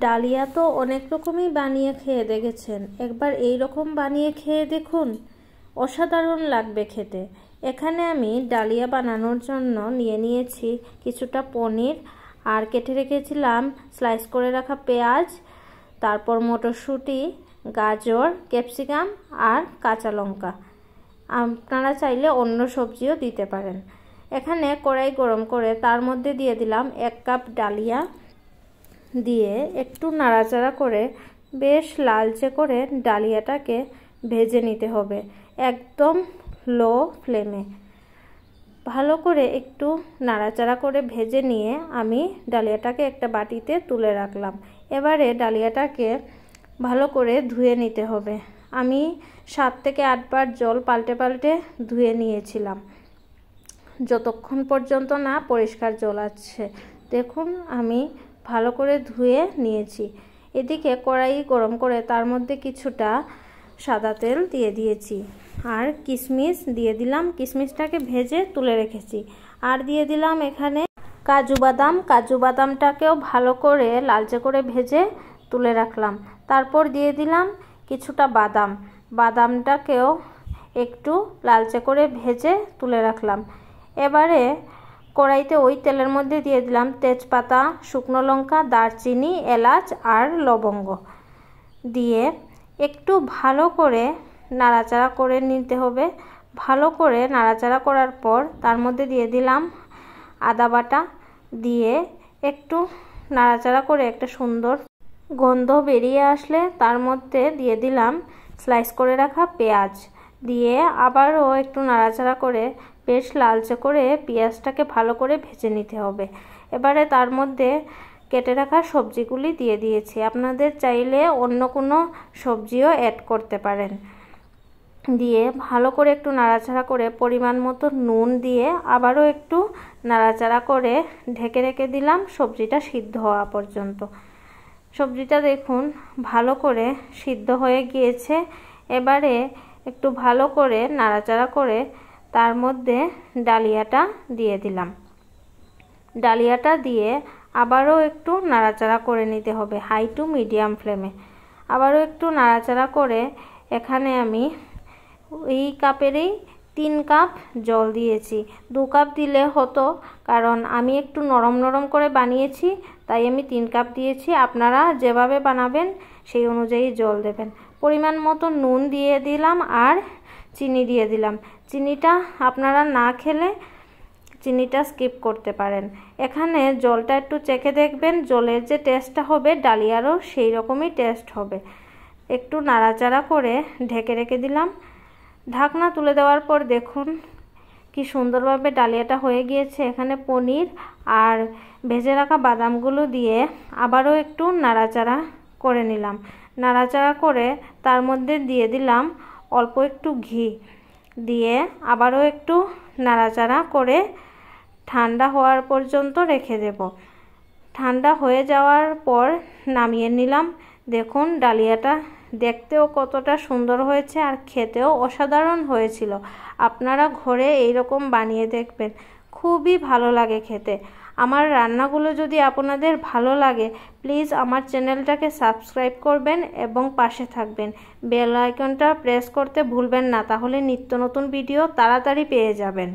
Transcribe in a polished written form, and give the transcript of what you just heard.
Dahlia তো অনেক রকমই বানিয়ে খেয়ে দেখেছেন, একবার এই রকম বানিয়ে খেয়ে দেখুন, অসাধারণ লাগবে খেতে। এখানে আমি ডালিয়া বানানোর জন্য নিয়ে নিয়েছি কিছুটা পনির, আর কেটে রেখেছিলাম স্লাইস করে রাখা পেঁয়াজ, তারপর মটরশুঁটি, গাজর, ক্যাপসিকাম আর কাঁচা লঙ্কা। আপনারা চাইলে অন্য সবজিও দিতে পারেন। এখানে কড়াই গরম করে তার মধ্যে দিয়ে দিলাম 1 কাপ ডালিয়া, দিয়ে একটু নাড়াচাড়া করে বেশ লালচে করে ডালিয়াটাকে ভেজে নিতে হবে একদম লো ফ্লেমে। ভালো করে একটু নাড়াচাড়া করে ভেজে নিয়ে আমি ডালিয়াটাকে একটা বাটিতে তুলে রাখলাম। এবারে ডালিয়াটাকে ভালো করে ধুয়ে নিতে হবে। আমি 7 থেকে 8 বার জল পাল্টে পাল্টে ধুয়ে নিয়েছিলাম, যতক্ষণ পর্যন্ত না পরিষ্কার জল আসছে। দেখুন আমি ভালো করে ধুয়ে নিয়েছি। এদিকে কড়াই গরম করে তার মধ্যে কিছুটা সাদা তেল দিয়ে দিয়েছি, আর কিশমিশ দিয়ে দিলাম, কিশমিশটাকে ভেজে তুলে রেখেছি। আর দিয়ে দিলাম এখানে কাজু বাদাম, কাজু বাদামটাকেও ভালো করে লালচে করে ভেজে তুলে রাখলাম। তারপর দিয়ে দিলাম কিছুটা বাদাম, বাদামটাকেও একটু লালচে করে ভেজে তুলে রাখলাম। এবারে কড়াইতে ওই তেলের মধ্যে দিয়ে দিলাম তেজপাতা, শুকনো লঙ্কা, দারচিনি, এলাচ আর লবঙ্গ দিয়ে একটু ভালো করে নাড়াচাড়া করে নিতে হবে। ভালো করে নাড়াচাড়া করার পর তার মধ্যে দিয়ে দিলাম আদা বাটা, দিয়ে একটু নাড়াচাড়া করে একটা সুন্দর গন্ধ বেরিয়ে আসলে তার মধ্যে দিয়ে দিলাম স্লাইস করে রাখা পেঁয়াজ, দিয়ে আবারও একটু নাড়াচাড়া করে বেশ লালচে করে পেঁয়াজটাকে ভালো করে ভেজে নিতে হবে। এবারে তার মধ্যে কেটে রাখা সবজিগুলি দিয়ে দিয়েছি। আপনাদের চাইলে অন্য কোনো সবজিও অ্যাড করতে পারেন। দিয়ে ভালো করে একটু নাড়াচাড়া করে পরিমাণ মতো নুন দিয়ে আবারও একটু নাড়াচাড়া করে ঢেকে রেখে দিলাম সবজিটা সিদ্ধ হওয়া পর্যন্ত। সবজিটা দেখুন ভালো করে সিদ্ধ হয়ে গিয়েছে। এবারে একটু ভালো করে নাড়াচাড়া করে তার মধ্যে ডালিয়াটা দিয়ে দিলাম। ডালিয়াটা দিয়ে আবারও একটু নাড়াচাড়া করে নিতে হবে হাই টু মিডিয়াম ফ্লেমে। আবারও একটু নাড়াচাড়া করে এখানে আমি এই কাপেরই 3 কাপ জল দিয়েছি। 2 কাপ দিলে হতো, কারণ আমি একটু নরম নরম করে বানিয়েছি, তাই আমি 3 কাপ দিয়েছি। আপনারা যেভাবে বানাবেন সেই অনুযায়ী জল দেবেন। পরিমাণ মতো নুন দিয়ে দিলাম আর চিনি দিয়ে দিলাম। চিনিটা আপনারা না খেলে চিনিটা স্কিপ করতে পারেন। এখানে জলটা একটু চেখে দেখবেন, জলের যে টেস্টটা হবে ডালিয়ারও সেই রকমই টেস্ট হবে। একটু নাড়াচাড়া করে ঢেকে রেখে দিলাম। ঢাকনা তুলে দেওয়ার পর দেখুন কি সুন্দরভাবে ডালিয়াটা হয়ে গিয়েছে। এখানে পনির আর ভেজে রাখা বাদামগুলো দিয়ে আবারও একটু নাড়াচাড়া করে নিলাম। নাড়াচাড়া করে তার মধ্যে দিয়ে দিলাম অল্প একটু ঘি, দিয়ে আবারও একটু নাড়াচাড়া করে ঠান্ডা হওয়ার পর্যন্ত রেখে দেব। ঠান্ডা হয়ে যাওয়ার পর নামিয়ে নিলাম। দেখুন ডালিয়াটা দেখতেও কতটা সুন্দর হয়েছে আর খেতেও অসাধারণ হয়েছিল। আপনারা ঘরে এইরকম বানিয়ে দেখবেন, খুবই ভালো লাগে খেতে। আমার রান্নাগুলো যদি আপনাদের ভালো লাগে প্লিজ আমার চ্যানেলটাকে সাবস্ক্রাইব করবেন এবং পাশে থাকবেন। বেল আইকনটা প্রেস করতে ভুলবেন না, তাহলে নিত্য নতুন ভিডিও তাড়াতাড়ি পেয়ে যাবেন।